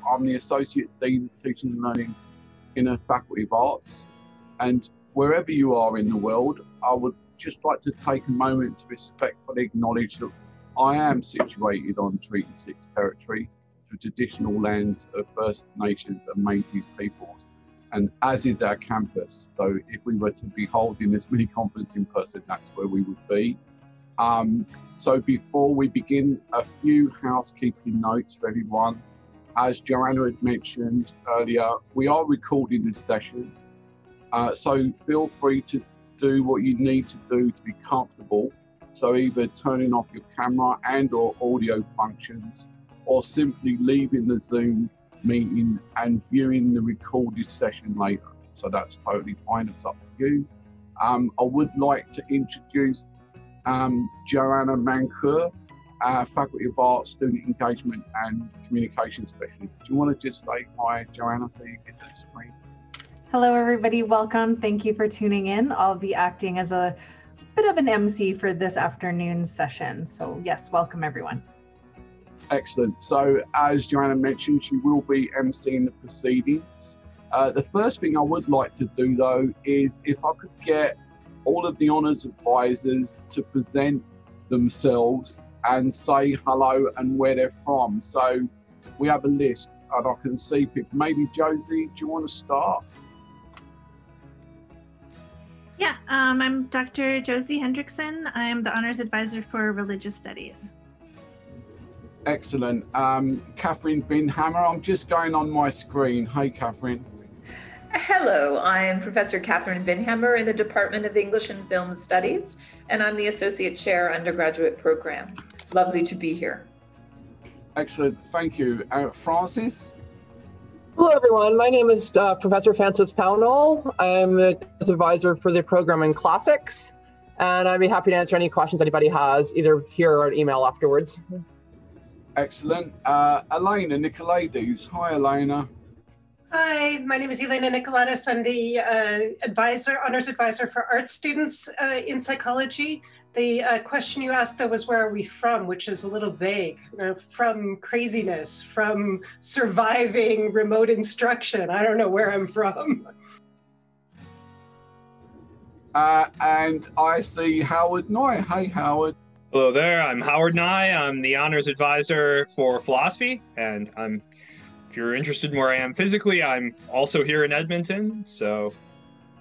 I'm the Associate Dean of Teaching and Learning in the Faculty of Arts. And wherever you are in the world, I would just like to take a moment to respectfully acknowledge that I am situated on Treaty 6 territory, the traditional lands of First Nations and Métis peoples, and as is our campus. So if we were to be holding this mini conference in person, that's where we would be. So before we begin, a few housekeeping notes for everyone. As Joanna had mentioned earlier, we are recording this session. So feel free to do what you need to do to be comfortable. So either turning off your camera and or audio functions, or simply leaving the Zoom meeting and viewing the recorded session later. So that's totally fine, it's up to you. I would like to introduce Joanna Mancour, Faculty of Arts Student Engagement and Communication Specialist. Do you want to just say hi, Joanna, so you get the screen? Hello, everybody. Welcome. Thank you for tuning in. I'll be acting as a bit of an MC for this afternoon's session. So yes, welcome everyone. Excellent. So as Joanna mentioned, she will be emceeing the proceedings. The first thing I would like to do though is if I could get all of the honours advisors to present themselves and say hello and where they're from. So we have a list and I can see people. Maybe Josie, do you want to start? Yeah, I'm Dr. Josie Hendrickson. I'm the Honors Advisor for Religious Studies. Excellent. Catherine Binhammer, I'm just going on my screen. Hey, Catherine. Hello, I'm Professor Catherine Binhammer in the Department of English and Film Studies, and I'm the Associate Chair Undergraduate Programs. Lovely to be here. Excellent, thank you. Francis? Hello, everyone. My name is Professor Francis Pownall. I'm an advisor for the program in Classics, and I'd be happy to answer any questions anybody has, either here or an email afterwards. Excellent. Elena Nicolaides. Hi, Elena. Hi, my name is Elena Nicolaides. I'm the honors advisor for art students in psychology. The question you asked though was, where are we from, which is a little vague. From craziness, from surviving remote instruction. I don't know where I'm from. And I see Howard Nye. Hey, Howard. Hello there, I'm Howard Nye. I'm the honors advisor for philosophy, and if you're interested in where I am physically, I'm also here in Edmonton, so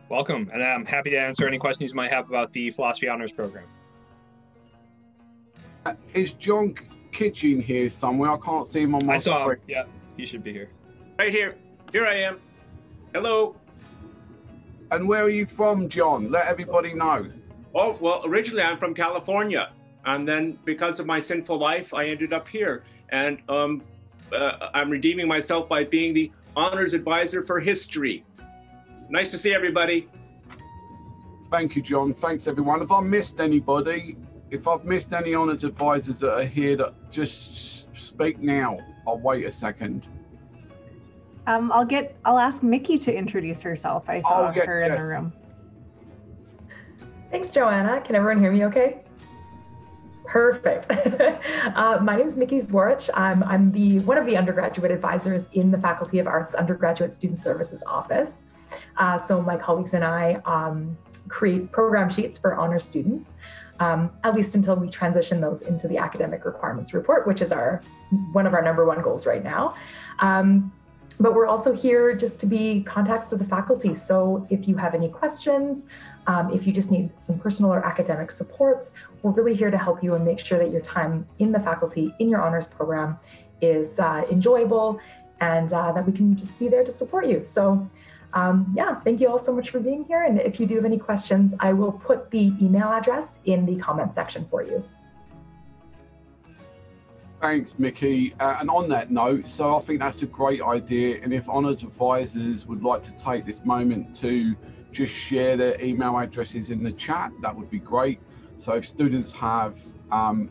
welcome. And I'm happy to answer any questions you might have about the philosophy honors program. Is John Kitchen here somewhere? I can't see him on my screen. I saw him, yeah, he should be here. Right here, here I am. Hello. And where are you from, John? Let everybody know. Oh, well, originally I'm from California. And then because of my sinful life, I ended up here. And I'm redeeming myself by being the honors advisor for history. Nice to see everybody. Thank you, John. Thanks, everyone. If I missed anybody, if I've missed any honors advisors that are here, that just speak now. I'll wait a second. I'll ask Mickey to introduce herself. I saw her in the room. Thanks, Joanna. Can everyone hear me okay? Perfect. My name is Mickey Zwarich. I'm one of the undergraduate advisors in the Faculty of Arts Undergraduate Student Services Office. So my colleagues and I create program sheets for honor students, at least until we transition those into the academic requirements report, which is one of our #1 goals right now. But we're also here just to be contacts to the faculty. So if you have any questions, if you just need some personal or academic supports, we're really here to help you and make sure that your time in the faculty, in your honors program is enjoyable, and that we can just be there to support you. So yeah, thank you all so much for being here. And if you do have any questions, I will put the email address in the comment section for you. Thanks, Mickey. And on that note, so I think that's a great idea. And if honors advisors would like to take this moment to just share their email addresses in the chat, that would be great. So if students have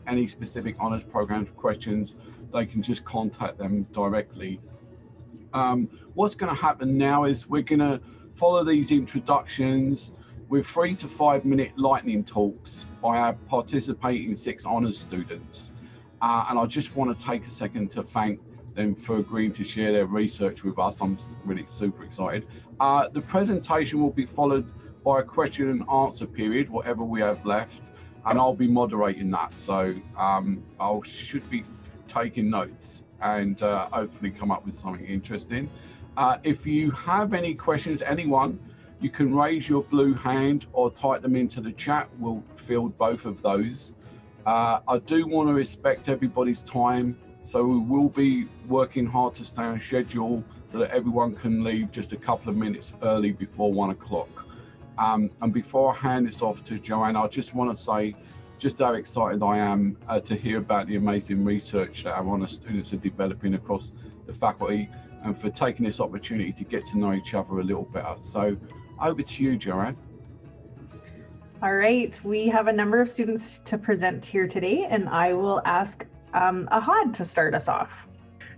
any specific honors program questions, they can just contact them directly. What's going to happen now is we're going to follow these introductions with 3 to 5 minute lightning talks by our participating 6 honors students. And I just want to take a second to thank them for agreeing to share their research with us. I'm really super excited. The presentation will be followed by a question and answer period, whatever we have left, and I'll be moderating that. So I should be taking notes and hopefully come up with something interesting. If you have any questions, anyone, you can raise your blue hand or type them into the chat. We'll field both of those. I do want to respect everybody's time, so we will be working hard to stay on schedule so that everyone can leave just a couple of minutes early before 1 o'clock. And before I hand this off to Joanne, I just want to say just how excited I am to hear about the amazing research that our honours students are developing across the faculty, and for taking this opportunity to get to know each other a little better. So over to you, Joanne. All right, we have a number of students to present here today, and I will ask Ahad to start us off.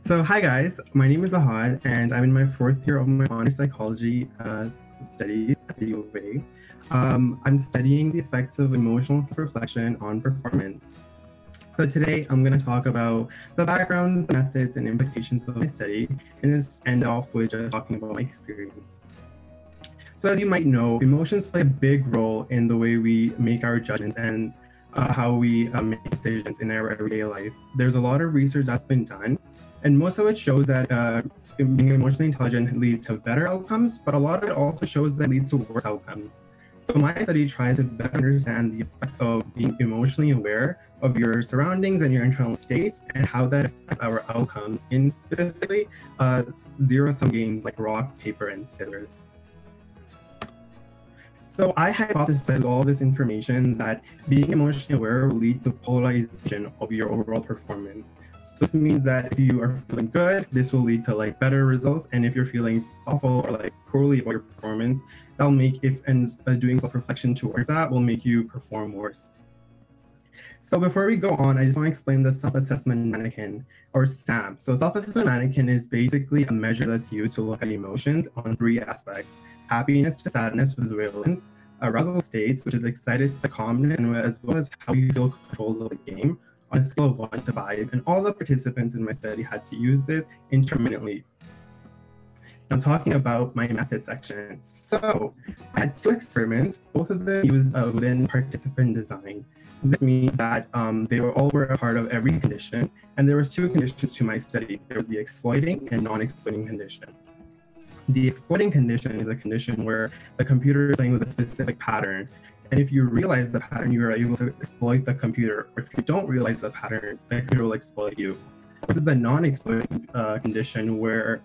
So hi guys, my name is Ahad, and I'm in my 4th year of my honors psychology studies at the UAB. I'm studying the effects of emotional self-reflection on performance. So today I'm going to talk about the backgrounds, methods, and implications of my study, and just end off with just talking about my experience. So as you might know, emotions play a big role in the way we make our judgments and how we make decisions in our everyday life. There's a lot of research that's been done, and most of it shows that being emotionally intelligent leads to better outcomes, but a lot of it also shows that it leads to worse outcomes. So my study tries to better understand the effects of being emotionally aware of your surroundings and your internal states, and how that affects our outcomes in specifically zero-sum games like rock, paper, and scissors. So I hypothesized all this information that being emotionally aware will lead to polarization of your overall performance. So this means that if you are feeling good, this will lead to like better results, and if you're feeling awful or like poorly about your performance, that'll make doing self-reflection towards that will make you perform worse. So before we go on, I just want to explain the self-assessment mannequin, or SAM. So self-assessment mannequin is basically a measure that's used to look at emotions on 3 aspects: happiness to sadness, which is valence, arousal states, which is excited to calmness, and as well as how you feel control of the game on a scale of 1 to 5. And all the participants in my study had to use this intermittently. I'm talking about my method section. So I had 2 experiments, both of them used within participant design. This means that they all were a part of every condition, and there was 2 conditions to my study. There was the exploiting and non-exploiting condition. The exploiting condition is a condition where the computer is playing with a specific pattern, and if you realize the pattern, you are able to exploit the computer. Or if you don't realize the pattern, the computer will exploit you. This is the non-exploiting condition where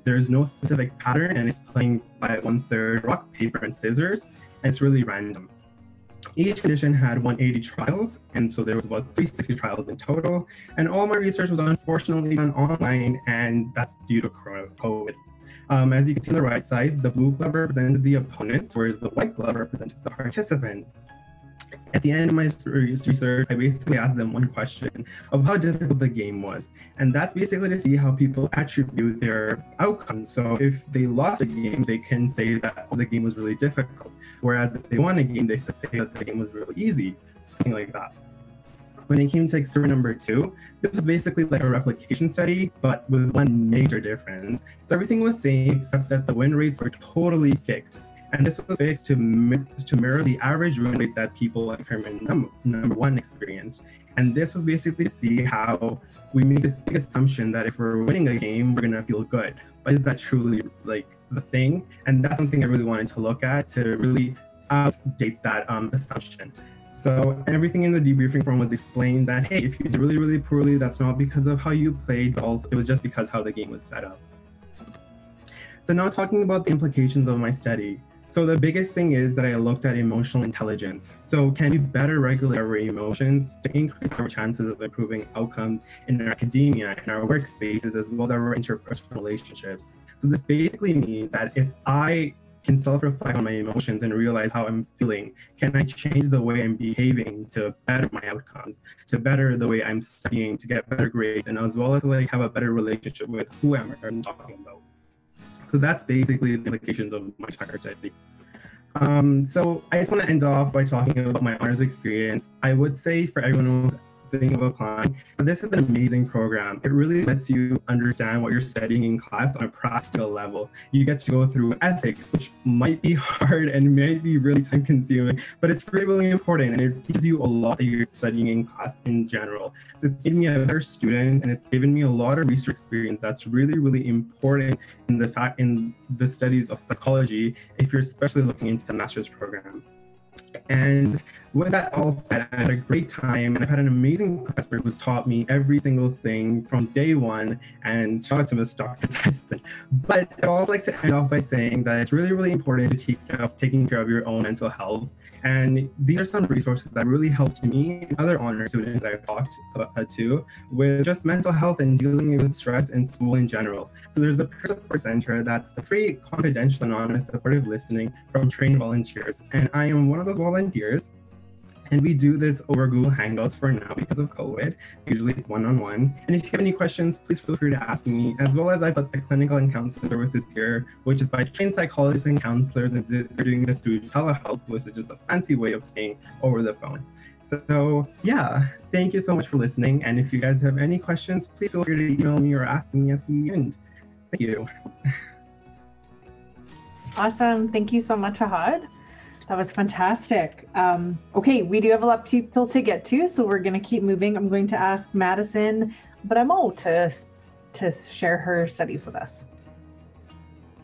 there's no specific pattern, and it's playing by 1/3 rock, paper, and scissors, and it's really random. Each condition had 180 trials, and so there was about 360 trials in total, and all my research was unfortunately done online, and that's due to COVID. As you can see on the right side, the blue glove represented the opponents, whereas the white glove represented the participant. At the end of my research, I basically asked them one question of how difficult the game was. And that's basically to see how people attribute their outcomes. So if they lost a game, they can say that the game was really difficult. Whereas if they won a game, they could say that the game was really easy, something like that. When it came to experiment number 2, this was basically like a replication study, but with one major difference. So everything was same, except that the win rates were totally fixed. And this was fixed to mirror the average win rate that people in experiment number 1 experienced. And this was basically to see how we make this big assumption that if we're winning a game, we're gonna feel good. But is that truly like the thing? And that's something I really wanted to look at to really outdate that assumption. So everything in the debriefing form was explained that, hey, if you did really, really poorly, that's not because of how you played, but also it was just because how the game was set up. So now talking about the implications of my study. So the biggest thing is that I looked at emotional intelligence. So can we better regulate our emotions to increase our chances of improving outcomes in our academia, in our workspaces, as well as our interpersonal relationships? So this basically means that if I can self-reflect on my emotions and realize how I'm feeling, can I change the way I'm behaving to better my outcomes, to better the way I'm studying, to get better grades, and as well as like have a better relationship with who I'm talking about. So that's basically the implications of my entire study. So I just want to end off by talking about my honors experience. I would say for everyone who's thing of applying. But this is an amazing program. It really lets you understand what you're studying in class on a practical level. You get to go through ethics, which might be hard and might be really time consuming, but it's really, really important, and it teaches you a lot that you're studying in class in general. So it's made me a better student, and it's given me a lot of research experience that's really, really important in the studies of psychology if you're especially looking into the master's program. And with that all said, I had a great time, and I've had an amazing professor who's taught me every single thing from day one, and shout out to Ms. Dr. Tyson. But I'd also like to end off by saying that it's really, really important to take care of taking care of your own mental health. And these are some resources that really helped me and other honor students that I've talked to with just mental health and dealing with stress in school in general. So there's a peer support center that's a free, confidential, anonymous, supportive listening from trained volunteers. And I am one of those volunteers. And we do this over Google Hangouts for now because of COVID. Usually it's one-on-one. And if you have any questions, please feel free to ask me, as well as I put the clinical and counseling services here, which is by trained psychologists and counselors, and they're doing this through telehealth, which is just a fancy way of saying over the phone. So yeah, thank you so much for listening. And if you guys have any questions, please feel free to email me or ask me at the end. Thank you. Awesome. Thank you so much, Ahad. That was fantastic. Okay, we do have a lot of people to get to, so we're going to keep moving. I'm going to ask Madison Bramo to share her studies with us.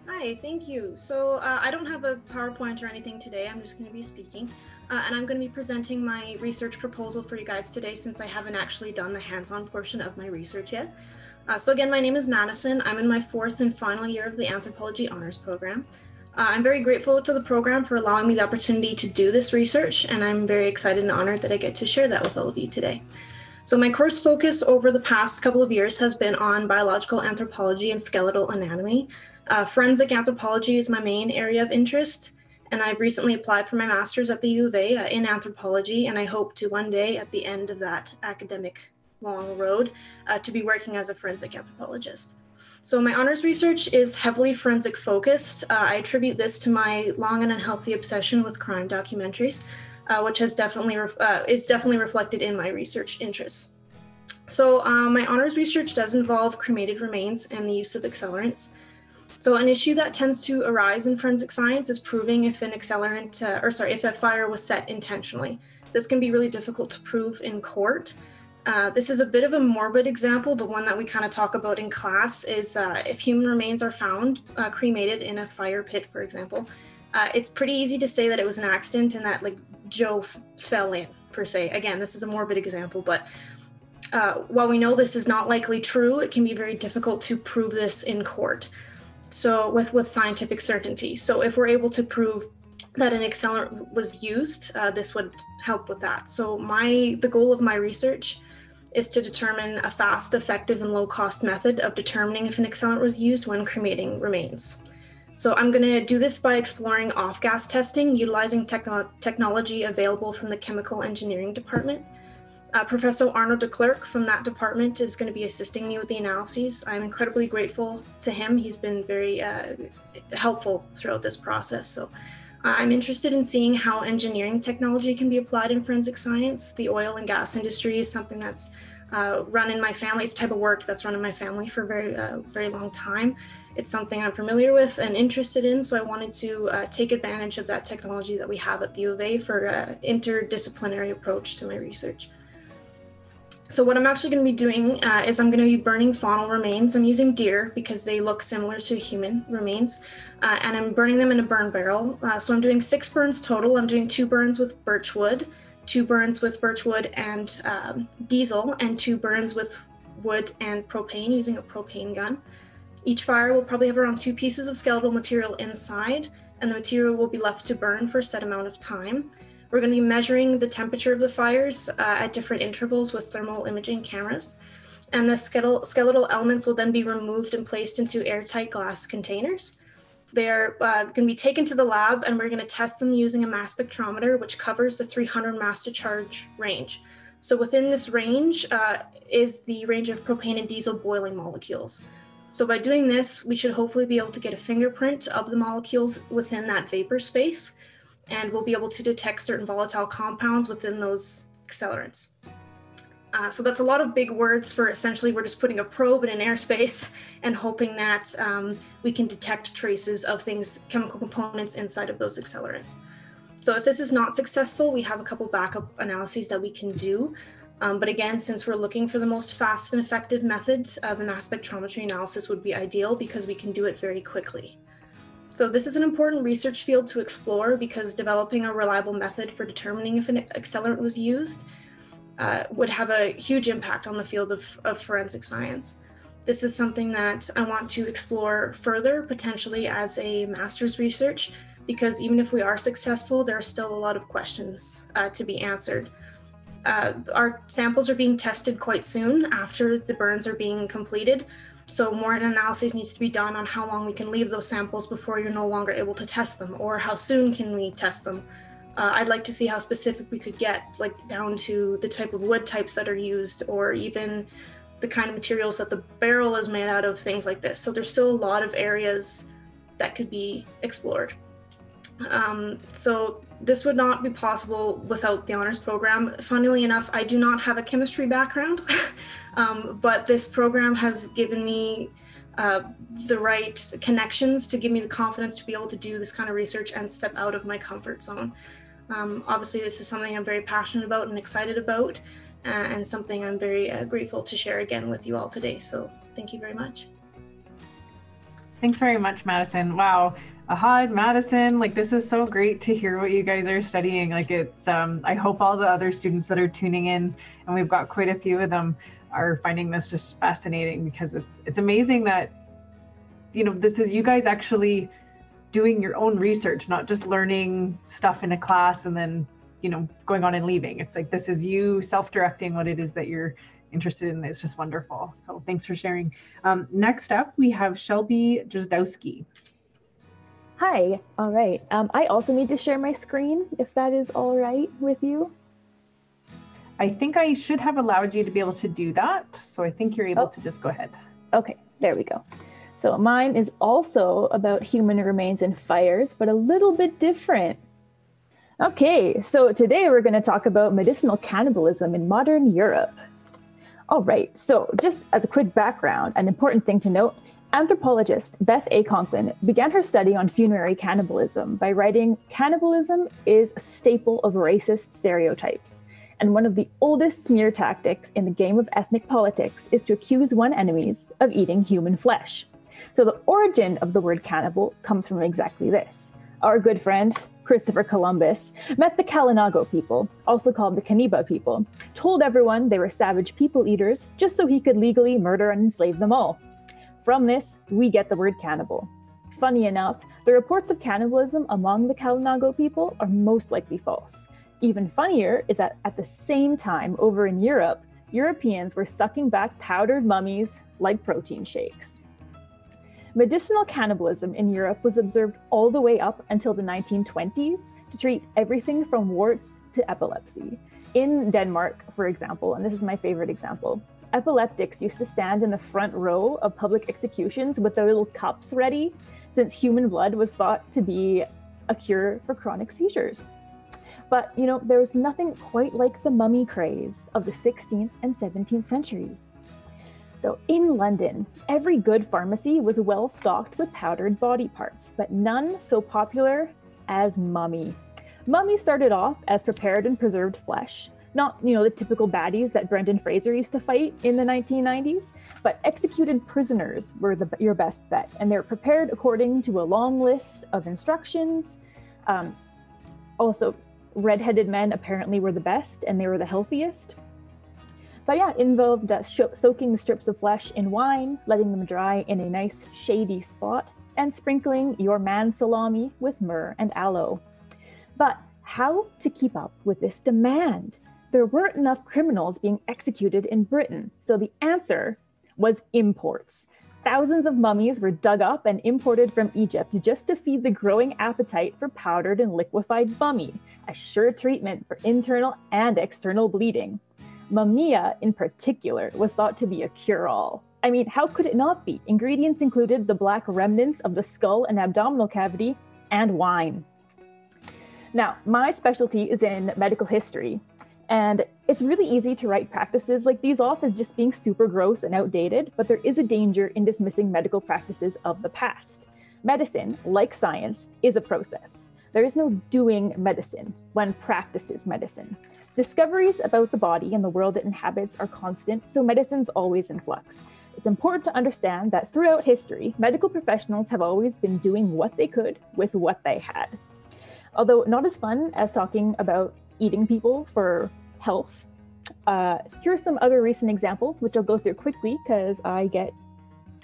Hi, thank you. So I don't have a PowerPoint or anything today. I'm just going to be speaking, and I'm going to be presenting my research proposal for you guys today, since I haven't actually done the hands-on portion of my research yet. So again, my name is Madison. I'm in my 4th and final year of the Anthropology Honors Program. I'm very grateful to the program for allowing me the opportunity to do this research, and I'm very excited and honored that I get to share that with all of you today. So my course focus over the past couple of years has been on biological anthropology and skeletal anatomy. Forensic anthropology is my main area of interest, and I've recently applied for my master's at the U of A in anthropology, and I hope to one day at the end of that academic long road to be working as a forensic anthropologist. So my honors research is heavily forensic focused. I attribute this to my long and unhealthy obsession with crime documentaries, which has is definitely reflected in my research interests. So my honors research does involve cremated remains and the use of accelerants. So an issue that tends to arise in forensic science is proving if an accelerant, if a fire was set intentionally. This can be really difficult to prove in court. This is a bit of a morbid example, but one that we kind of talk about in class is if human remains are found cremated in a fire pit, for example, it's pretty easy to say that it was an accident and that like Joe fell in, per se. Again, this is a morbid example, but while we know this is not likely true, it can be very difficult to prove this in court. So with scientific certainty. So if we're able to prove that an accelerant was used, this would help with that. So the goal of my research is to determine a fast, effective, and low-cost method of determining if an accelerant was used when cremating remains. So I'm going to do this by exploring off-gas testing, utilizing technology available from the Chemical Engineering Department. Professor Arnaud de Klerk from that department is going to be assisting me with the analyses. I'm incredibly grateful to him. He's been very helpful throughout this process. So I'm interested in seeing how engineering technology can be applied in forensic science. The oil and gas industry is something that's run in my family. It's a type of work that's run in my family for a very long time. It's something I'm familiar with and interested in, so I wanted to take advantage of that technology that we have at the U of A for an interdisciplinary approach to my research. So what I'm actually going to be doing is I'm going to be burning faunal remains. I'm using deer because they look similar to human remains, and I'm burning them in a burn barrel. So I'm doing 6 burns total. I'm doing 2 burns with birchwood, 2 burns with birchwood and diesel, and 2 burns with wood and propane using a propane gun. Each fire will probably have around 2 pieces of skeletal material inside, and the material will be left to burn for a set amount of time. We're going to be measuring the temperature of the fires at different intervals with thermal imaging cameras. And the skeletal elements will then be removed and placed into airtight glass containers. They're going to be taken to the lab, and we're going to test them using a mass spectrometer, which covers the 300 mass to charge range. So within this range is the range of propane and diesel boiling molecules. So by doing this, we should hopefully be able to get a fingerprint of the molecules within that vapor space, and we'll be able to detect certain volatile compounds within those accelerants. So that's a lot of big words for essentially we're just putting a probe in an airspace and hoping that we can detect traces of things, chemical components inside of those accelerants. So if this is not successful, we have a couple backup analyses that we can do. But again, since we're looking for the most fast and effective method, the mass spectrometry analysis would be ideal because we can do it very quickly. So this is an important research field to explore because developing a reliable method for determining if an accelerant was used would have a huge impact on the field of forensic science. This is something that I want to explore further, potentially as a master's research, because even if we are successful, there are still a lot of questions to be answered. Our samples are being tested quite soon after the burns are being completed. So more analysis needs to be done on how long we can leave those samples before you're no longer able to test them, or how soon can we test them. I'd like to see how specific we could get, like down to the type of wood types that are used, or even the kind of materials that the barrel is made out of, things like this. So there's still a lot of areas that could be explored. So this would not be possible without the honors program. Funnily enough, I do not have a chemistry background, but this program has given me the right connections to give me the confidence to be able to do this kind of research and step out of my comfort zone. Obviously, this is something I'm very passionate about and excited about, and something I'm very grateful to share again with you all today. So thank you very much. Thanks very much, Madison. Wow. Ahad, Madison, like this is so great to hear what you guys are studying. Like it's, I hope all the other students that are tuning in, and we've got quite a few of them, are finding this just fascinating, because it's amazing that, you know, this is you guys actually doing your own research, not just learning stuff in a class and then, you know, going on and leaving. It's like, this is you self-directing what it is that you're interested in. It's just wonderful. So thanks for sharing. Next up, we have Shelby Drzdowski. Hi, all right. I also need to share my screen, if that is all right with you. I think I should have allowed you to be able to do that. So I think you're able to just go ahead. Okay, there we go. So mine is also about human remains and fires, but a little bit different. Okay, so today we're going to talk about medicinal cannibalism in modern Europe. All right, so just as a quick background, an important thing to note, anthropologist Beth A. Conklin began her study on funerary cannibalism by writing, "Cannibalism is a staple of racist stereotypes, and one of the oldest smear tactics in the game of ethnic politics is to accuse one's enemies of eating human flesh." So the origin of the word cannibal comes from exactly this. Our good friend, Christopher Columbus, met the Kalinago people, also called the Caniba people, told everyone they were savage people eaters just so he could legally murder and enslave them all. From this, we get the word cannibal. Funny enough, the reports of cannibalism among the Kalinago people are most likely false. Even funnier is that at the same time over in Europe, Europeans were sucking back powdered mummies like protein shakes. Medicinal cannibalism in Europe was observed all the way up until the 1920s to treat everything from warts to epilepsy. In Denmark, for example, and this is my favorite example, epileptics used to stand in the front row of public executions with their little cups ready, since human blood was thought to be a cure for chronic seizures. But, you know, there was nothing quite like the mummy craze of the 16th and 17th centuries. So in London, every good pharmacy was well stocked with powdered body parts, but none so popular as mummy. Mummy started off as prepared and preserved flesh, not, you know, the typical baddies that Brendan Fraser used to fight in the 1990s, but executed prisoners were your best bet, and they're prepared according to a long list of instructions. Also, redheaded men apparently were the best, and they were the healthiest. But yeah, it involved soaking the strips of flesh in wine, letting them dry in a nice shady spot, and sprinkling your man salami with myrrh and aloe. But how to keep up with this demand? There weren't enough criminals being executed in Britain, so the answer was imports. Thousands of mummies were dug up and imported from Egypt just to feed the growing appetite for powdered and liquefied mummy, a sure treatment for internal and external bleeding. Mumia, in particular, was thought to be a cure-all. I mean, how could it not be? Ingredients included the black remnants of the skull and abdominal cavity and wine. Now, my specialty is in medical history, And it's really easy to write practices like these off as just being super gross and outdated, but there is a danger in dismissing medical practices of the past. Medicine, like science, is a process. There is no doing medicine. One practices medicine. Discoveries about the body and the world it inhabits are constant, so medicine's always in flux. It's important to understand that throughout history, medical professionals have always been doing what they could with what they had. Although not as fun as talking about eating people for health, here are some other recent examples, which I'll go through quickly because I get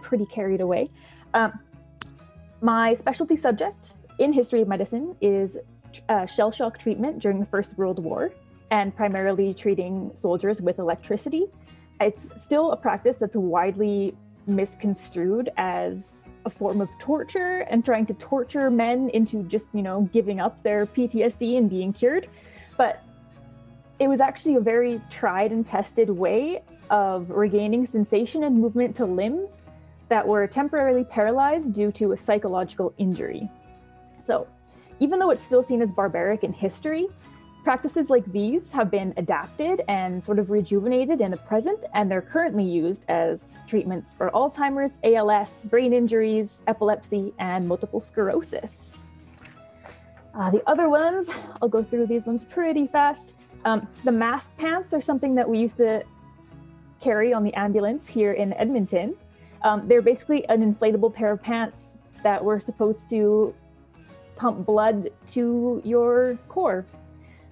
pretty carried away. My specialty subject in history of medicine is shell shock treatment during the First World War, and primarily treating soldiers with electricity. It's still a practice that's widely misconstrued as a form of torture and trying to torture men into just, giving up their PTSD and being cured. But it was actually a very tried and tested way of regaining sensation and movement to limbs that were temporarily paralyzed due to a psychological injury. So even though it's still seen as barbaric in history, practices like these have been adapted and sort of rejuvenated in the present, and they're currently used as treatments for Alzheimer's, ALS, brain injuries, epilepsy, and multiple sclerosis. The other ones, I'll go through these ones pretty fast. The mask pants are something that we used to carry on the ambulance here in Edmonton. They're basically an inflatable pair of pants that were supposed to pump blood to your core.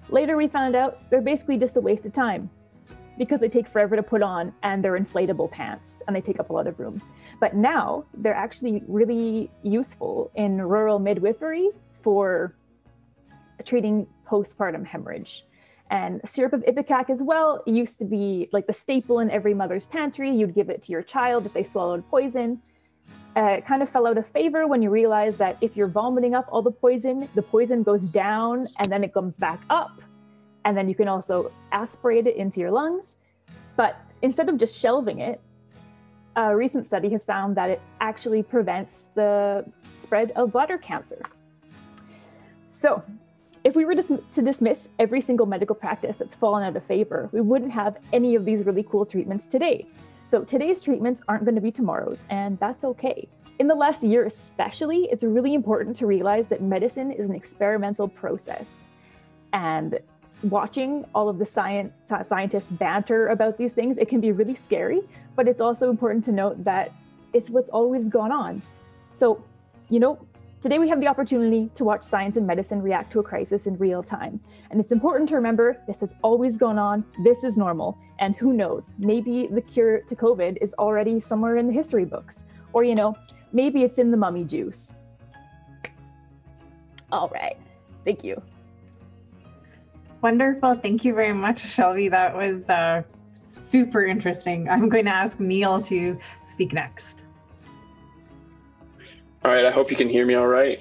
Later, we found out they're basically just a waste of time because they take forever to put on and they're inflatable pants and they take up a lot of room. But now they're actually really useful in rural midwifery for treating postpartum hemorrhage. And syrup of ipecac as well used to be like the staple in every mother's pantry. You'd give it to your child if they swallowed poison. It kind of fell out of favor when you realize that if you're vomiting up all the poison goes down and then it comes back up. And then you can also aspirate it into your lungs. But instead of just shelving it, a recent study has found that it actually prevents the spread of bladder cancer. So if we were to dismiss every single medical practice that's fallen out of favor, we wouldn't have any of these really cool treatments today. So today's treatments aren't going to be tomorrow's, and that's okay. In the last year especially, it's really important to realize that medicine is an experimental process. And watching all of the scientists banter about these things, it can be really scary, but it's also important to note that it's what's always gone on. So, today we have the opportunity to watch science and medicine react to a crisis in real time. And it's important to remember this has always gone on, this is normal, and who knows, maybe the cure to COVID is already somewhere in the history books, or maybe it's in the mummy juice. All right, thank you. Wonderful, thank you very much, Shelby. That was super interesting. I'm going to ask Neil to speak next. All right, I hope you can hear me all right.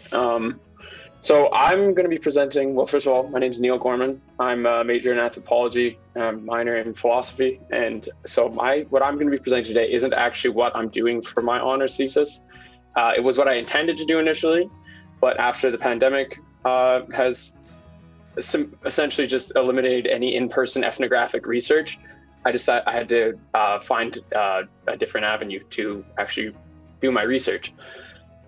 So I'm going to be presenting, well, first of all, my name is Neil Gorman. I'm a major in anthropology, minor in philosophy. And so what I'm going to be presenting today isn't actually what I'm doing for my honors thesis. It was what I intended to do initially, but after the pandemic has essentially just eliminated any in-person ethnographic research, I decided I had to find a different avenue to actually do my research.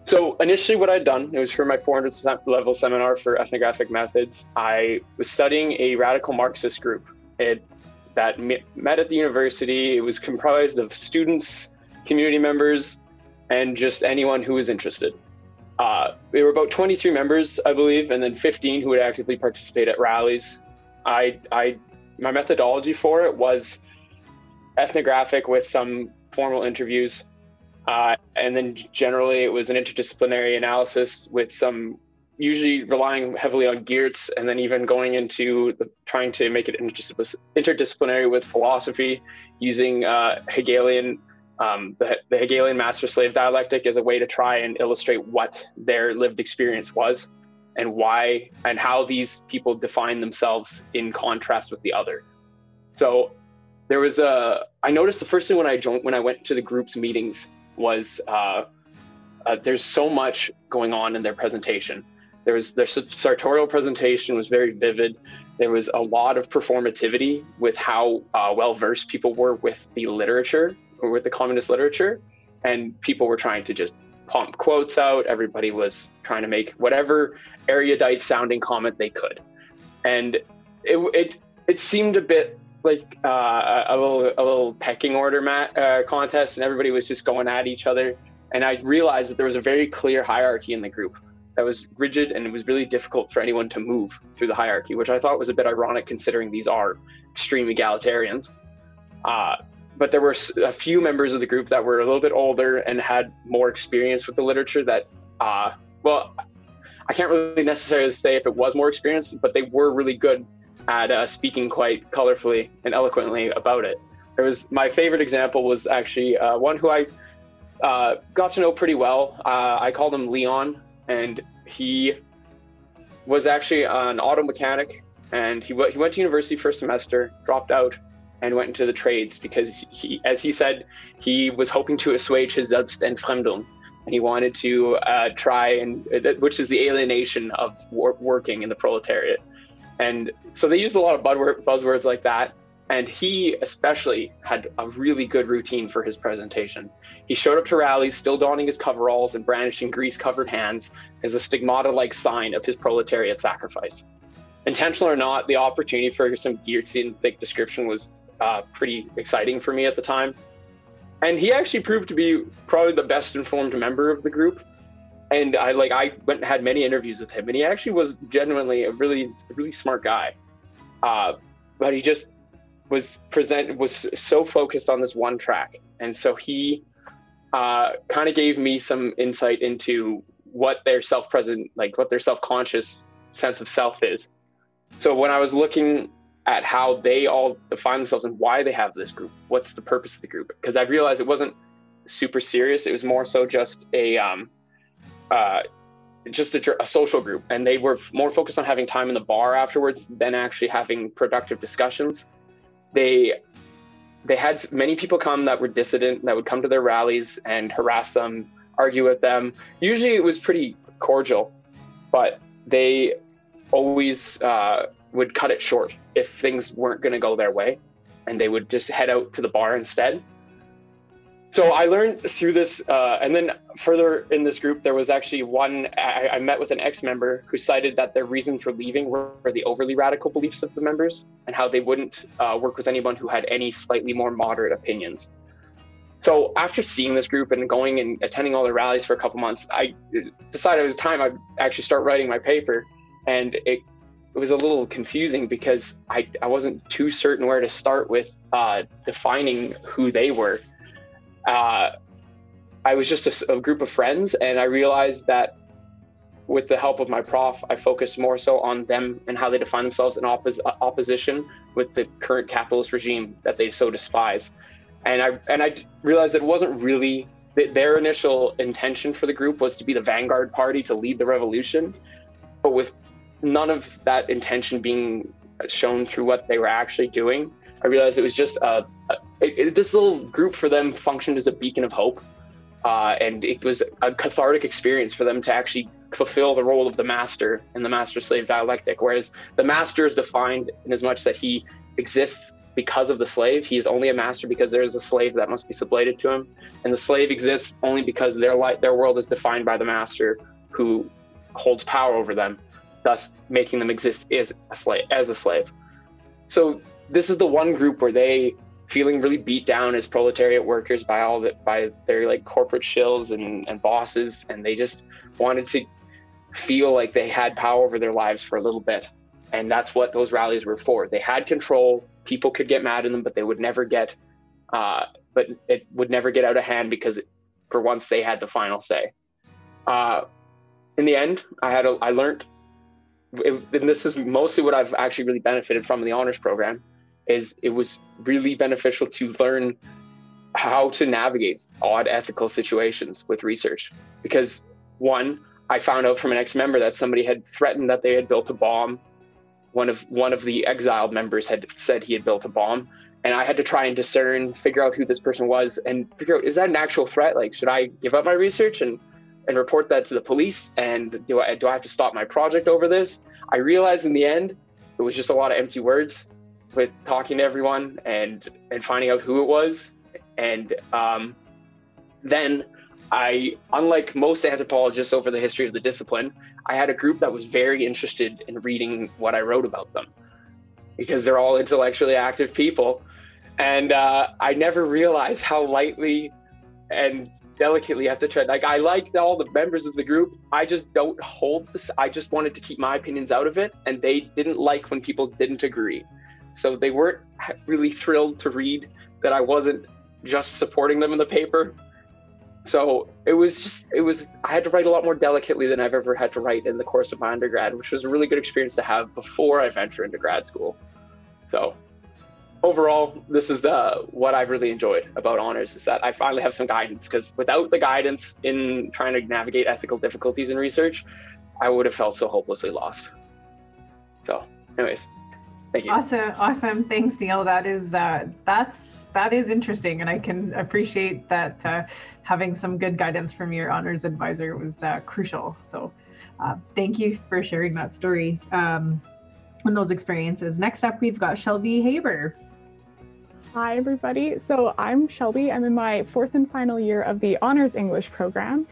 So initially what I'd done, it was for my 400th level seminar for ethnographic methods. I was studying a radical Marxist group that met at the university. It was comprised of students, community members, and just anyone who was interested. There were about 23 members, I believe, and then 15 who would actively participate at rallies. My methodology for it was ethnographic with some formal interviews. And then generally it was an interdisciplinary analysis with some usually relying heavily on Geertz, and then even going into trying to make it interdisciplinary with philosophy, using Hegelian, the Hegelian master-slave dialectic as a way to try and illustrate what their lived experience was and why and how these people define themselves in contrast with the other. So there was I noticed the first thing when I went to the group's meetings was there's so much going on in their presentation. Their sartorial presentation was very vivid. There was a lot of performativity with how well-versed people were with the literature, or with the communist literature. And people were trying to just pump quotes out. Everybody was trying to make whatever erudite sounding comment they could. And it seemed a bit like a little pecking order contest, and everybody was just going at each other. And I realized that there was a very clear hierarchy in the group that was rigid, and it was really difficult for anyone to move through the hierarchy, which I thought was a bit ironic considering these are extreme egalitarians. But there were a few members of the group that were a little bit older and had more experience with the literature that, well, I can't really necessarily say if it was more experience, but they were really good at speaking quite colorfully and eloquently about it. My favorite example was actually one who I got to know pretty well. I called him Leon, and he was actually an auto mechanic, and he went to university first semester, dropped out, and went into the trades because he, as he said, he was hoping to assuage his Selbstentfremdung, and he wanted to try and, which is the alienation of working in the proletariat. And so they used a lot of buzzwords like that. And he especially had a really good routine for his presentation. He showed up to rallies, still donning his coveralls and brandishing grease-covered hands as a stigmata-like sign of his proletariat sacrifice. Intentional or not, the opportunity for some gearsy and thick description was pretty exciting for me at the time. And he actually proved to be probably the best informed member of the group. And I went and had many interviews with him, and he actually was genuinely a really smart guy. But he just was so focused on this one track. And so he kind of gave me some insight into what their what their self-conscious sense of self is. So when I was looking at how they all define themselves and why they have this group, what's the purpose of the group? Because I realized it wasn't super serious. It was more so just a social group, and they were more focused on having time in the bar afterwards than actually having productive discussions. They had many people come that were dissident, that would come to their rallies and harass them, argue with them. Usually it was pretty cordial, but they always would cut it short if things weren't going to go their way, and they would just head out to the bar instead. So I learned through this, and then further in this group, there was actually I met with an ex-member who cited that their reason for leaving were the overly radical beliefs of the members and how they wouldn't work with anyone who had any slightly more moderate opinions. So after seeing this group and going and attending all the rallies for a couple months, I decided it was time I'd actually start writing my paper. And it was a little confusing because I wasn't too certain where to start with defining who they were. I was just a group of friends, and I realized that with the help of my prof, I focused more so on them and how they define themselves in opposition with the current capitalist regime that they so despise. And I realized that it wasn't really their initial intention for the group was to be the vanguard party to lead the revolution, but with none of that intention being shown through what they were actually doing, I realized it was just this little group for them functioned as a beacon of hope. And it was a cathartic experience for them to actually fulfill the role of the master in the master-slave dialectic. Whereas the master is defined in as much that he exists because of the slave. He is only a master because there is a slave that must be sublated to him. And the slave exists only because their world is defined by the master who holds power over them, thus making them exist as a slave. So this is the one group where they, feeling really beat down as proletariat workers by their like corporate shills and bosses, and they just wanted to feel like they had power over their lives for a little bit. And that's what those rallies were for. They had control. People could get mad at them, but they would never get but it would never get out of hand because for once they had the final say. In the end, I learned, and this is mostly what I've actually really benefited from in the honors program, is it was really beneficial to learn how to navigate odd ethical situations with research. Because one, I found out from an ex-member that somebody had threatened that they had built a bomb. One of the exiled members had said he had built a bomb, and I had to try and discern, figure out who this person was, and figure out, is that an actual threat? Like, should I give up my research? And and report that to the police? And do I have to stop my project over this? I realized in the end, it was just a lot of empty words with talking to everyone and finding out who it was. And then unlike most anthropologists over the history of the discipline, I had a group that was very interested in reading what I wrote about them, because they're all intellectually active people. And I never realized how lightly and delicately you have to tread. Like, I liked all the members of the group. I just don't hold this. I just wanted to keep my opinions out of it. And they didn't like when people didn't agree. So they weren't really thrilled to read that I wasn't just supporting them in the paper. So I had to write a lot more delicately than I've ever had to write in the course of my undergrad, which was a really good experience to have before I venture into grad school. So overall, this is what I've really enjoyed about honors, is that I finally have some guidance, because without the guidance in trying to navigate ethical difficulties in research, I would have felt so hopelessly lost. So anyways, thank you. Awesome. Thanks, Neil. That is interesting, and I can appreciate that having some good guidance from your honors advisor was crucial. So thank you for sharing that story and those experiences. Next up, we've got Shelby Haber. Hi, everybody. So I'm Shelby. I'm in my 4th and final year of the Honors English program.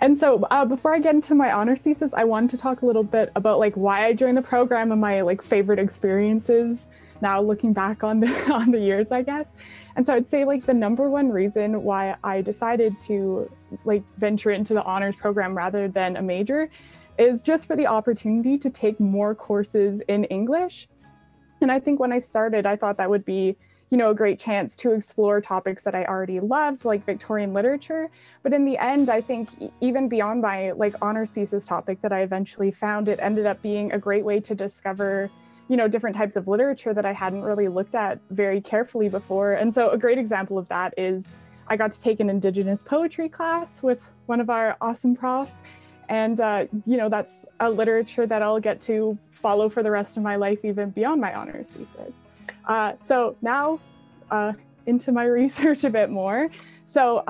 And so before I get into my honors thesis, I wanted to talk a little bit about why I joined the program and my favorite experiences now looking back on the years, I guess. And so I'd say the number one reason why I decided to venture into the honors program rather than a major is just for the opportunity to take more courses in English. And I think when I started, I thought that would be a great chance to explore topics that I already loved, like Victorian literature. But in the end, I think even beyond my honors thesis topic that I eventually found, it ended up being a great way to discover different types of literature that I hadn't really looked at very carefully before. And so a great example of that is I got to take an Indigenous poetry class with one of our awesome profs. And, that's a literature that I'll get to follow for the rest of my life, even beyond my honors thesis. So now into my research a bit more. So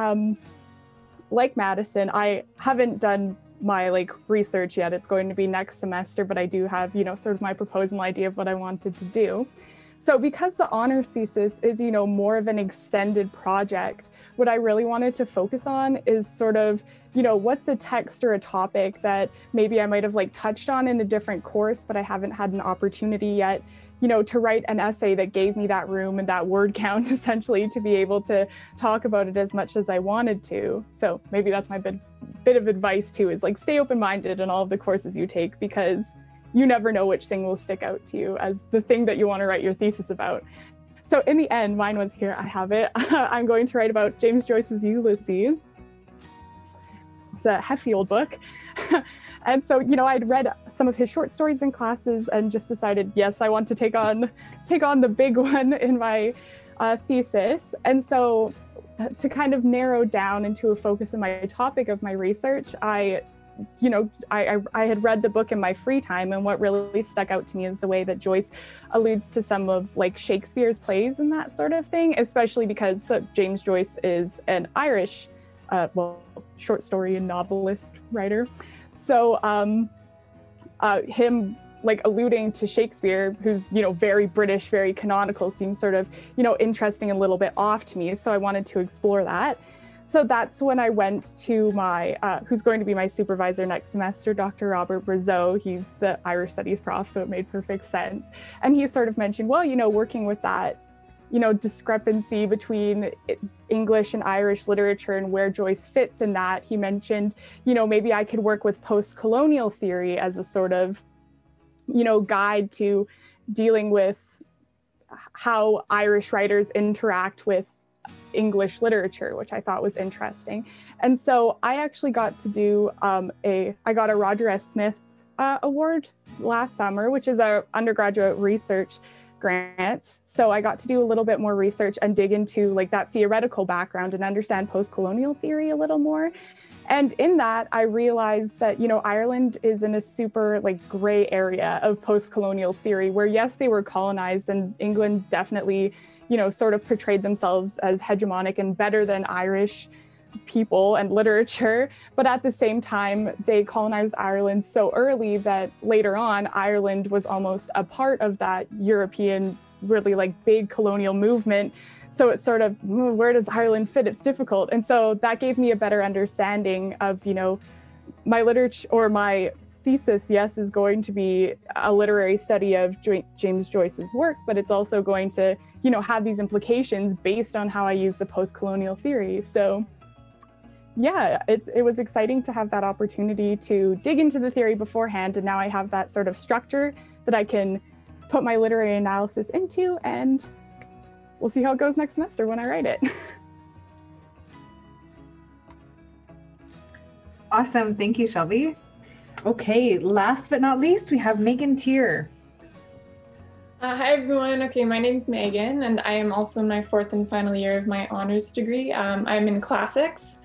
like Madison, I haven't done my research yet. It's going to be next semester, but I do have, sort of my proposal idea of what I wanted to do. So because the honors thesis is, more of an extended project, what I really wanted to focus on is sort of, what's the text or a topic that maybe I might have touched on in a different course, but I haven't had an opportunity yet, to write an essay that gave me that room and that word count essentially to be able to talk about it as much as I wanted to. So maybe that's my bit of advice too, is stay open-minded in all of the courses you take, because you never know which thing will stick out to you as the thing that you want to write your thesis about. So in the end, mine was here, I have it. I'm going to write about James Joyce's Ulysses. It's a hefty old book. And so, I'd read some of his short stories in classes and just decided, yes, I want to take on the big one in my thesis. And so to kind of narrow down into a focus in my topic of my research, I had read the book in my free time, and what really stuck out to me is the way that Joyce alludes to some of Shakespeare's plays and that sort of thing, especially because James Joyce is an Irish short story and novelist writer. So him alluding to Shakespeare, who's very British, very canonical, seems sort of interesting, a little bit off to me. So I wanted to explore that. So that's when I went to my who's going to be my supervisor next semester, Dr. Robert Brazeau. He's the Irish Studies prof, so it made perfect sense. And he sort of mentioned, well, working with that discrepancy between English and Irish literature and where Joyce fits in that, he mentioned, maybe I could work with post-colonial theory as a sort of, guide to dealing with how Irish writers interact with English literature, which I thought was interesting. And so I actually got to do I got a Roger S. Smith award last summer, which is our undergraduate research grant. So I got to do a little bit more research and dig into that theoretical background and understand post-colonial theory a little more. And in that, I realized that, Ireland is in a super gray area of post-colonial theory where, yes, they were colonized, and England definitely, sort of portrayed themselves as hegemonic and better than Irish people and literature, but at the same time, they colonized Ireland so early that later on, Ireland was almost a part of that European, really like big colonial movement. So it's sort of, where does Ireland fit? It's difficult. And so that gave me a better understanding of, you know, my literature, or my thesis, yes, is going to be a literary study of James Joyce's work, but it's also going to, you know, have these implications based on how I use the post-colonial theory. So yeah, it was exciting to have that opportunity to dig into the theory beforehand, and now I have that sort of structure that I can put my literary analysis into, and we'll see how it goes next semester when I write it. Awesome, thank you, Shelby. Okay, last but not least, we have Megan Tier. Hi everyone. Okay, my name's Megan, and I am also in my 4th and final year of my honors degree. I'm in classics.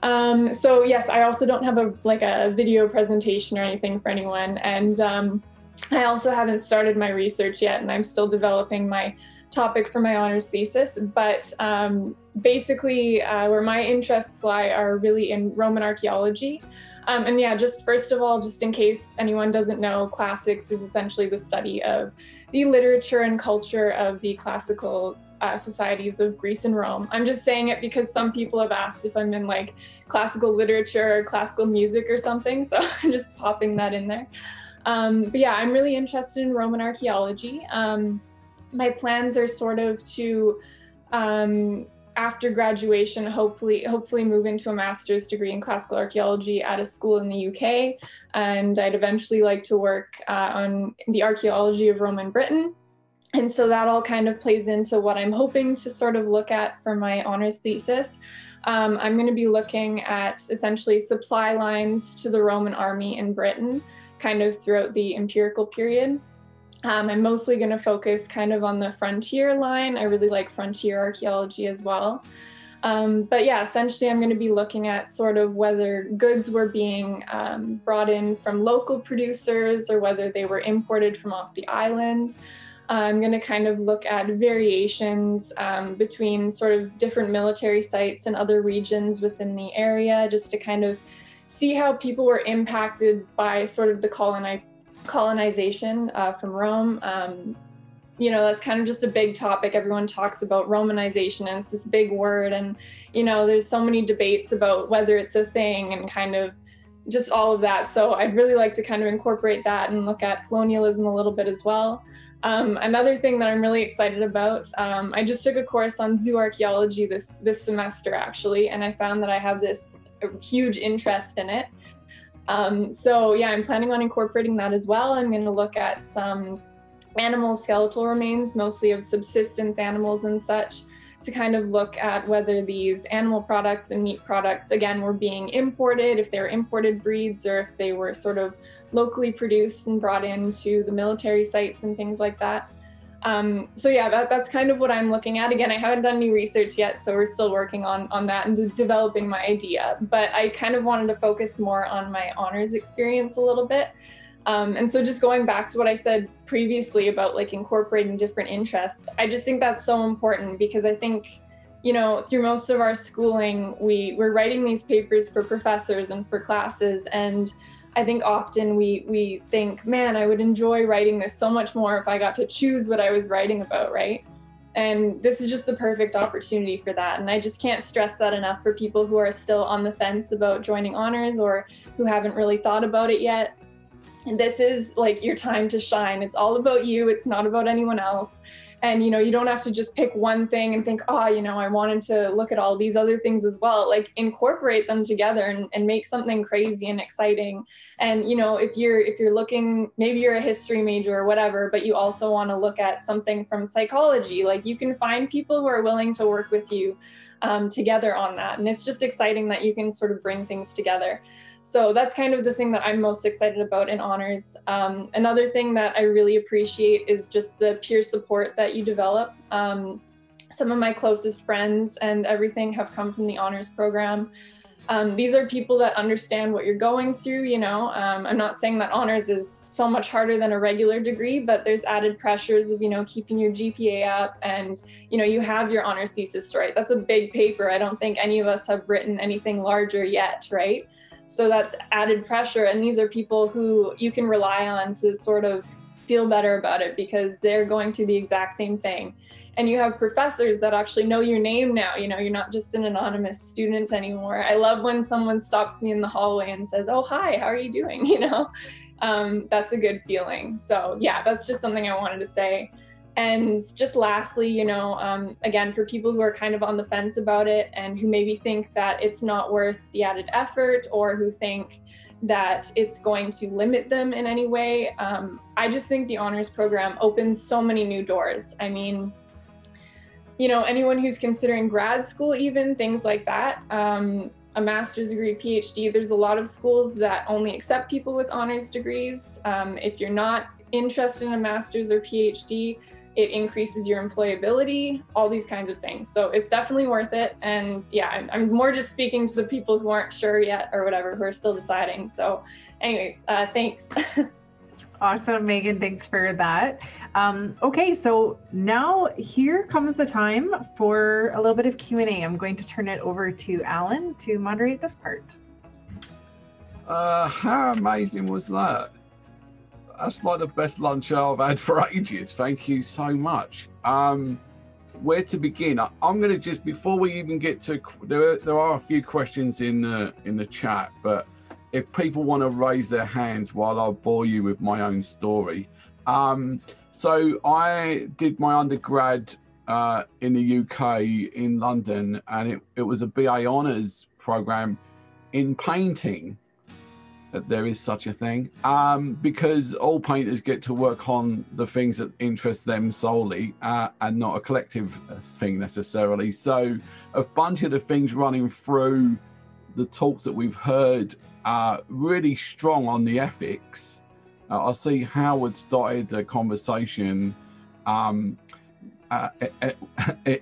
So yes, I also don't have a video presentation or anything for anyone, and I also haven't started my research yet, and I'm still developing my topic for my honors thesis. But basically, where my interests lie are really in Roman archaeology. And yeah, just first of all, just in case anyone doesn't know, classics is essentially the study of the literature and culture of the classical societies of Greece and Rome. I'm just saying it because some people have asked if I'm in like classical literature or classical music or something, so I'm just popping that in there. But yeah, I'm really interested in Roman archaeology. My plans are sort of to, after graduation, hopefully move into a master's degree in classical archaeology at a school in the UK. And I'd eventually like to work on the archaeology of Roman Britain. And so that all kind of plays into what I'm hoping to sort of look at for my honors thesis. I'm going to be looking at essentially supply lines to the Roman army in Britain, kind of throughout the empirical period. I'm mostly going to focus kind of on the frontier line. I really like frontier archaeology as well. But yeah, essentially I'm going to be looking at sort of whether goods were being brought in from local producers or whether they were imported from off the islands. I'm going to kind of look at variations between sort of different military sites and other regions within the area, just to kind of see how people were impacted by sort of the colonization from Rome. You know, that's kind of just a big topic. Everyone talks about Romanization, and it's this big word, and you know, there's so many debates about whether it's a thing and kind of just all of that. So I'd really like to kind of incorporate that and look at colonialism a little bit as well. Another thing that I'm really excited about, I just took a course on zoo archaeology this semester actually, and I found that I have this huge interest in it. So yeah, I'm planning on incorporating that as well. I'm going to look at some animal skeletal remains, mostly of subsistence animals and such, to kind of look at whether these animal products and meat products, again, were being imported, if they were imported breeds, or if they were sort of locally produced and brought into the military sites and things like that. So yeah, that's kind of what I'm looking at. Again, I haven't done any research yet, so we're still working on that and developing my idea. But I kind of wanted to focus more on my honors experience a little bit. And so just going back to what I said previously about like incorporating different interests, I just think that's so important, because I think, you know, through most of our schooling, we're writing these papers for professors and for classes, and I think often we think, man, I would enjoy writing this so much more if I got to choose what I was writing about, right? And this is just the perfect opportunity for that. And I just can't stress that enough for people who are still on the fence about joining honors or who haven't really thought about it yet. And this is like your time to shine. It's all about you. It's not about anyone else. And, you know, you don't have to just pick one thing and think, oh, you know, I wanted to look at all these other things as well. Like, incorporate them together and make something crazy and exciting. And, you know, if you're looking, maybe you're a history major or whatever, but you also want to look at something from psychology, like you can find people who are willing to work with you together on that. And it's just exciting that you can sort of bring things together. So that's kind of the thing that I'm most excited about in honors. Another thing that I really appreciate is just the peer support that you develop. Some of my closest friends and everything have come from the honors program. These are people that understand what you're going through, you know. I'm not saying that honors is so much harder than a regular degree, but there's added pressures of, keeping your GPA up, and, you have your honors thesis to write. That's a big paper. I don't think any of us have written anything larger yet, right? So that's added pressure. And these are people who you can rely on to sort of feel better about it because they're going through the exact same thing. And you have professors that actually know your name now. You're not just an anonymous student anymore. I love when someone stops me in the hallway and says, "Oh, hi, how are you doing?" That's a good feeling. So yeah, that's just something I wanted to say. And just lastly, again, for people who are kind of on the fence about it and who maybe think that it's not worth the added effort, or who think that it's going to limit them in any way, I just think the honors program opens so many new doors. I mean, anyone who's considering grad school, even things like that, a master's degree, PhD, there's a lot of schools that only accept people with honors degrees. If you're not interested in a master's or PhD, it increases your employability, all these kinds of things. So it's definitely worth it. And yeah, I'm more just speaking to the people who aren't sure yet or whatever, who are still deciding. So anyways, thanks. Awesome, Megan, thanks for that. Okay, so now here comes the time for a little bit of Q&A. I'm going to turn it over to Alan to moderate this part. How amazing was that? That's like the best lunch I've had for ages. Thank you so much. Where to begin? I'm going to just, before we even get to, there are a few questions in the chat, but if people want to raise their hands while I bore you with my own story. So I did my undergrad in the UK in London, and it was a BA Honours program in painting. That there is such a thing, because all painters get to work on the things that interest them solely, and not a collective thing necessarily. So a bunch of the things running through the talks that we've heard are really strong on the ethics. I see Howard started a conversation in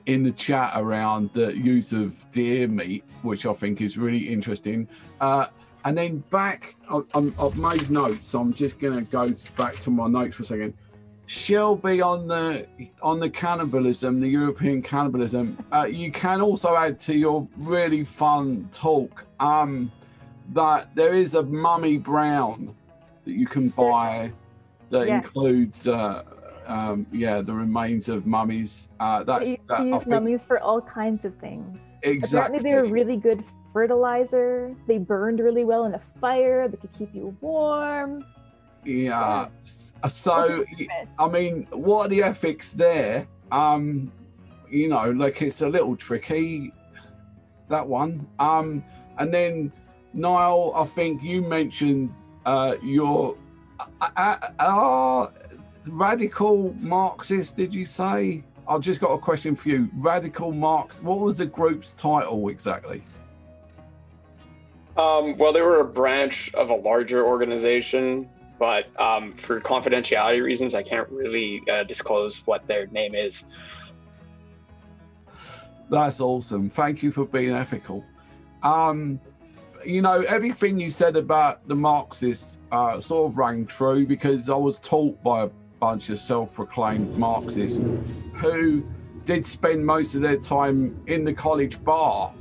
the chat around the use of deer meat, which I think is really interesting. And then back, I've made notes, so I'm just going to go back to my notes for a second. Shelby, on the cannibalism, the European cannibalism, you can also add to your really fun talk that there is a mummy brown that you can buy that includes, the remains of mummies. They use mummies for all kinds of things. Exactly. Apparently they were really good fertilizer. They burned really well in a fire. They could keep you warm. Yeah. So, I mean, what are the ethics there? Like it's a little tricky, that one. And then, Niall, I think you mentioned your radical Marxist, did you say? I've just got a question for you. Radical Marx, what was the group's title exactly? Well, they were a branch of a larger organization, but for confidentiality reasons, I can't really disclose what their name is. That's awesome. Thank you for being ethical. Everything you said about the Marxists sort of rang true, because I was taught by a bunch of self-proclaimed Marxists who did spend most of their time in the college bar.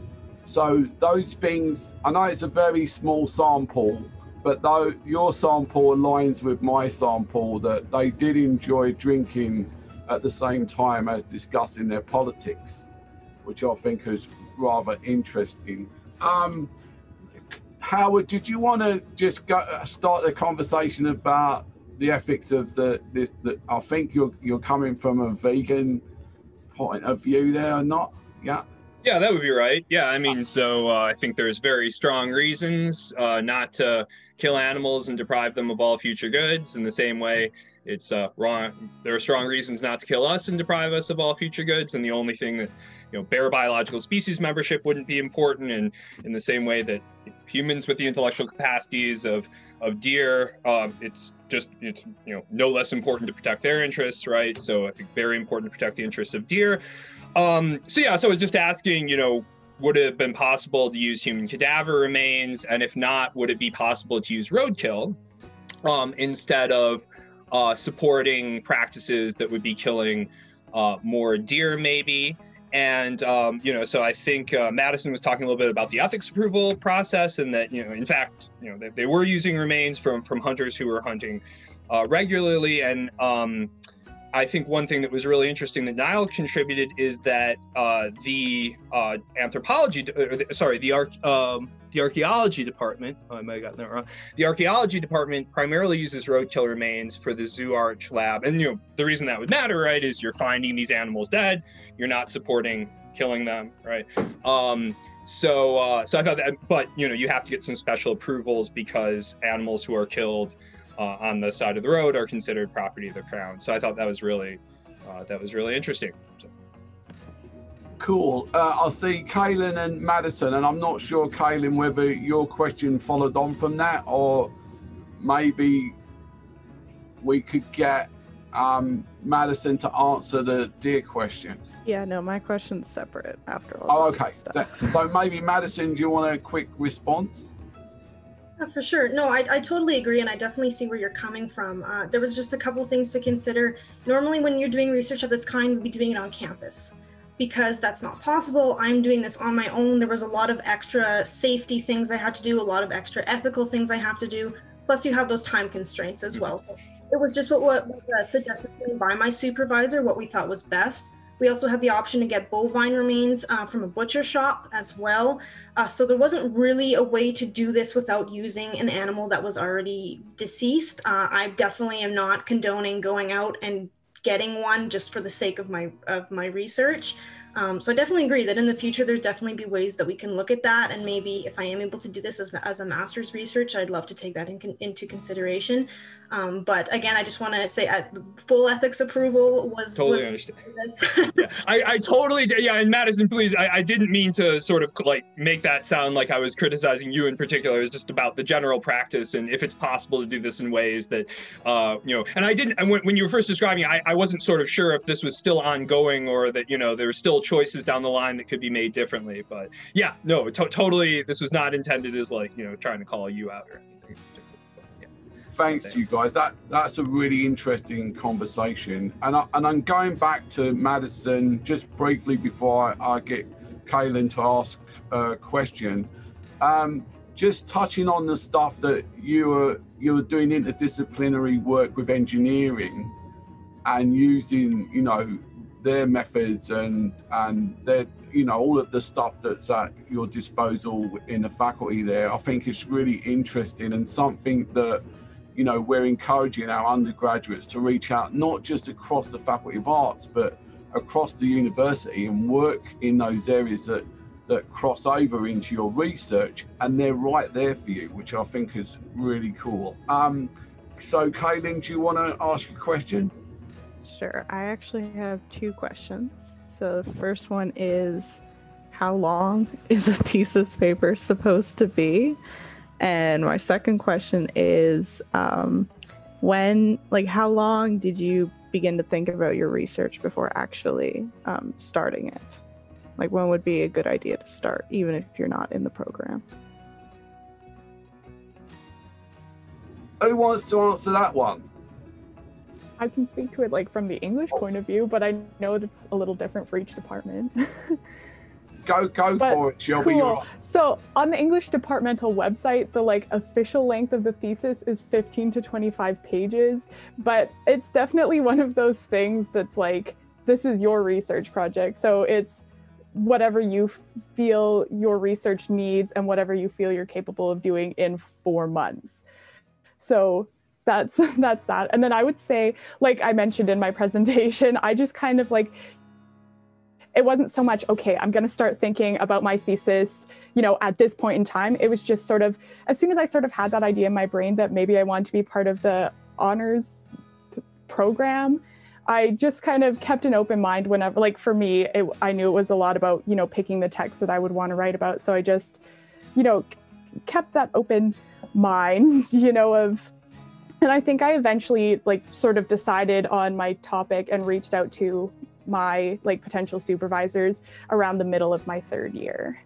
So those things, I know it's a very small sample, but though your sample aligns with my sample, that they did enjoy drinking at the same time as discussing their politics, which I think is rather interesting. Howard, did you want to just start the conversation about the ethics of I think you're coming from a vegan point of view there, or not? Yeah. Yeah, that would be right. Yeah, I mean, so I think there's very strong reasons not to kill animals and deprive them of all future goods. In the same way, it's wrong. There are strong reasons not to kill us and deprive us of all future goods. And the only thing that, bare biological species membership wouldn't be important. And in the same way that humans with the intellectual capacities of deer, it's no less important to protect their interests, right? So I think very important to protect the interests of deer. So I was just asking, would it have been possible to use human cadaver remains? And if not, would it be possible to use roadkill? instead of supporting practices that would be killing more deer maybe. And, you know, so I think Madison was talking a little bit about the ethics approval process, and that, you know, in fact, you know, they were using remains from hunters who were hunting regularly. And I think one thing that was really interesting that Niall contributed is that the archaeology department, I might have gotten that wrong. The archaeology department primarily uses roadkill remains for the Zoo Arch lab. And, you know, the reason that would matter, right, is you're finding these animals dead, you're not supporting killing them, right? So I thought that, but, you know, you have to get some special approvals because animals who are killed on the side of the road are considered property of the Crown. So I thought that was really interesting. So. Cool. I'll see Kaylin and Madison, and I'm not sure, Kaylin, whether your question followed on from that, or maybe we could get Madison to answer the deer question. Yeah, no, my question's separate after all. Oh, okay. So maybe Madison, do you want a quick response? For sure. No, I totally agree, and I definitely see where you're coming from. There was just a couple things to consider. Normally, when you're doing research of this kind, we'd be doing it on campus. Because that's not possible, I'm doing this on my own. There was a lot of extra safety things I had to do, a lot of extra ethical things I have to do. Plus, you have those time constraints as well. So it was just what was suggested to me by my supervisor, what we thought was best. We also had the option to get bovine remains from a butcher shop as well. So there wasn't really a way to do this without using an animal that was already deceased. I definitely am not condoning going out and getting one just for the sake of my research. So I definitely agree that in the future, there'd definitely be ways that we can look at that. And maybe if I am able to do this as a master's research, I'd love to take that into consideration. But again, I just want to say full ethics approval was totally understand. Yeah, I totally did. Yeah, and Madison, please, I didn't mean to sort of like make that sound like I was criticizing you in particular. It was just about the general practice and if it's possible to do this in ways that, you know, and I didn't, and when you were first describing it, I wasn't sort of sure if this was still ongoing or that, you know, there were still choices down the line that could be made differently. But yeah, no, totally, this was not intended as like, you know, trying to call you out or anything. Thanks to you guys. That's a really interesting conversation. And I'm going back to Madison just briefly before I get Kaylin to ask a question. Just touching on the stuff that you were doing interdisciplinary work with engineering and using, you know, their methods and their, you know, all of the stuff that's at your disposal in the faculty there. I think it's really interesting and something that, you know, we're encouraging our undergraduates to reach out, not just across the Faculty of Arts, but across the university and work in those areas that cross over into your research, and they're right there for you, which I think is really cool. So Kaylin, do you want to ask a question? Sure, I actually have two questions. So the first one is, how long is a thesis paper supposed to be? And my second question is, how long did you begin to think about your research before actually starting it? Like, when would be a good idea to start, even if you're not in the program? Who wants to answer that one? I can speak to it like from the English point of view, but I know that's a little different for each department. Go for it, Shelby. Cool. So on the English departmental website, the like official length of the thesis is 15 to 25 pages, but it's definitely one of those things that's like, this is your research project. So it's whatever you feel your research needs and whatever you feel you're capable of doing in 4 months. So that's that. And then I would say, like I mentioned in my presentation, I just kind of like, it wasn't so much, okay, I'm going to start thinking about my thesis, you know, at this point in time. It was just sort of, as soon as I sort of had that idea in my brain that maybe I wanted to be part of the honors program, I just kind of kept an open mind whenever, like for me, I knew it was a lot about, you know, picking the text that I would want to write about. So I just, you know, kept that open mind, you know, and I think I eventually like sort of decided on my topic and reached out to my like potential supervisors around the middle of my 3rd year.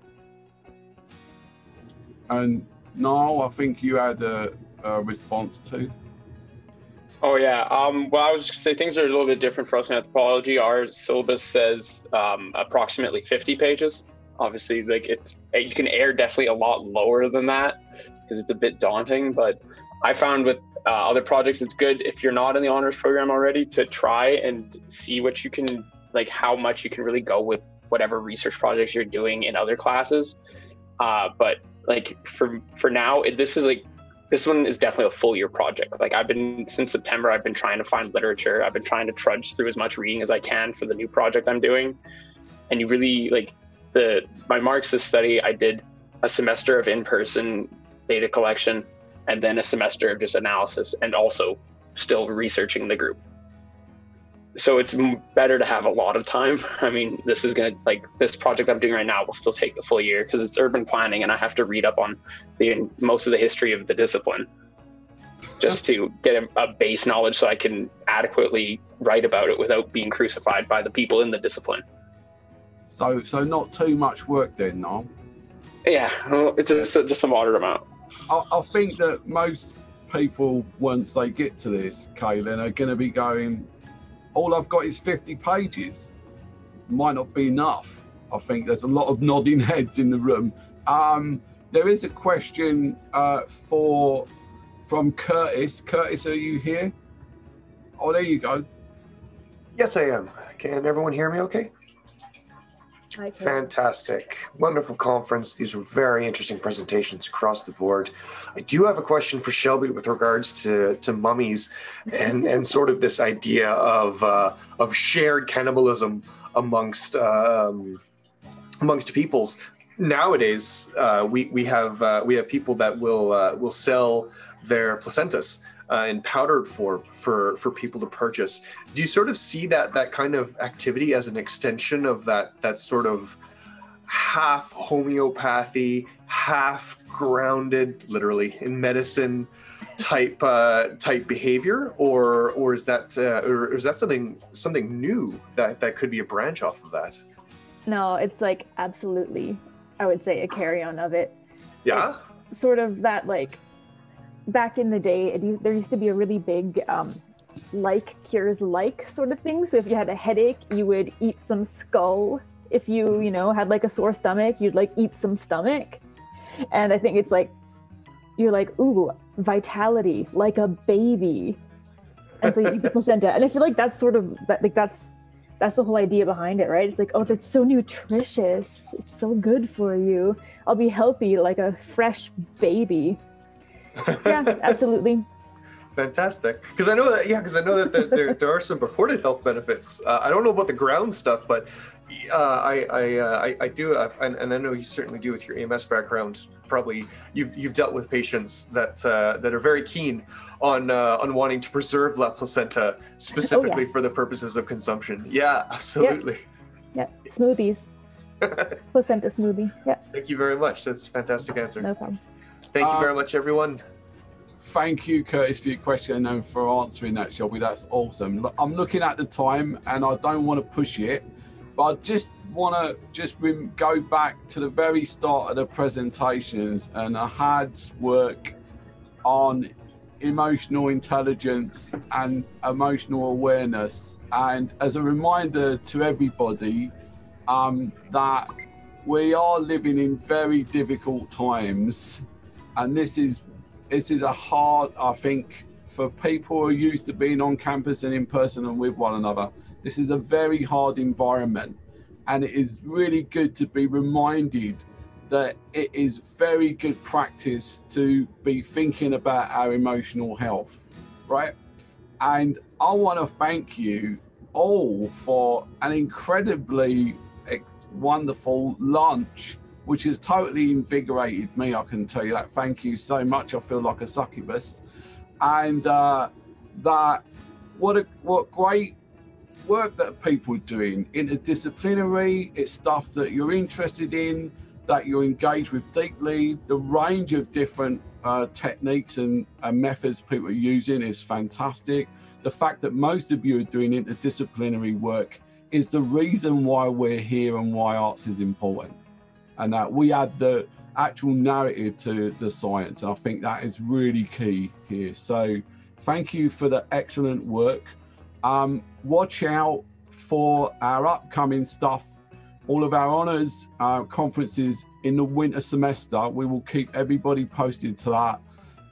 And Niall, I think you had response to? Oh yeah. Well, I was just gonna say things are a little bit different for us in anthropology. Our syllabus says approximately 50 pages. Obviously, like you can err definitely a lot lower than that because it's a bit daunting. But I found with other projects, it's good if you're not in the honors program already to try and see what you can, like how much you can really go with whatever research projects you're doing in other classes. But like for now, this one is definitely a full year project. Like since September, I've been trying to find literature. I've been trying to trudge through as much reading as I can for the new project I'm doing. And you really like my Marxist study, I did a semester of in-person data collection and then a semester of just analysis and also still researching the group. So it's better to have a lot of time. I mean, this project I'm doing right now will still take the full year because it's urban planning and I have to read up on most of the history of the discipline just to get a base knowledge so I can adequately write about it without being crucified by the people in the discipline. So not too much work then, no? Yeah, it's just a moderate amount. I think that most people, once they get to this, Kaylin, are going to be going, all I've got is 50 pages. Might not be enough. I think there's a lot of nodding heads in the room. There is a question from Curtis. Curtis, are you here? Oh, there you go. Yes, I am. Can everyone hear me okay? Fantastic. Wonderful conference. These were very interesting presentations across the board. I do have a question for Shelby with regards to mummies and sort of this idea of shared cannibalism amongst peoples. Nowadays, we have people that will sell their placentas in powdered form for people to purchase. Do you sort of see that kind of activity as an extension of that sort of half homeopathy, half grounded, literally in medicine type behavior, or is that something new that could be a branch off of that? No, it's like absolutely, I would say a carry on of it. Yeah. It's sort of that like. Back in the day, there used to be a really big like cures like sort of thing. So if you had a headache, you would eat some skull. If you had like a sore stomach, you'd like eat some stomach. And I think it's like, you're like, ooh, vitality, like a baby. And so you eat the placenta. And I feel like that's sort of, that's the whole idea behind it, right? It's like, oh, it's so nutritious. It's so good for you. I'll be healthy like a fresh baby. Yeah, absolutely. Fantastic. Because I know that there are some reported health benefits. I don't know about the ground stuff, but I do, and I know you certainly do with your EMS background. Probably you've dealt with patients that are very keen on wanting to preserve la placenta specifically for the purposes of consumption. Yeah, absolutely. Yeah, smoothies. Placenta smoothie. Yeah. Thank you very much. That's a fantastic answer. No problem. Thank you very much, everyone. Thank you, Curtis, for your question and for answering that, Shelby. That's awesome. I'm looking at the time and I don't want to push it, but I just want to go back to the very start of the presentations and Ahad's work on emotional intelligence and emotional awareness. And as a reminder to everybody that we are living in very difficult times. And this is a hard, I think, for people who are used to being on campus and in person and with one another. This is a very hard environment. And it is really good to be reminded that it is very good practice to be thinking about our emotional health, right? And I want to thank you all for an incredibly wonderful lunch, which has totally invigorated me. I can tell you that. Thank you so much. I feel like a succubus. And what great work that people are doing. Interdisciplinary, it's stuff that you're interested in, that you're engaged with deeply. The range of different techniques and methods people are using is fantastic. The fact that most of you are doing interdisciplinary work is the reason why we're here and why arts is important. And that we add actual narrative to the science. And I think that is really key here. So thank you for the excellent work. Watch out for our upcoming stuff, all of our honours conferences in the winter semester. We will keep everybody posted to that,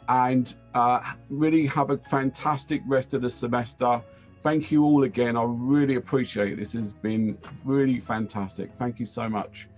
and really have a fantastic rest of the semester. Thank you all again. I really appreciate it. This has been really fantastic. Thank you so much.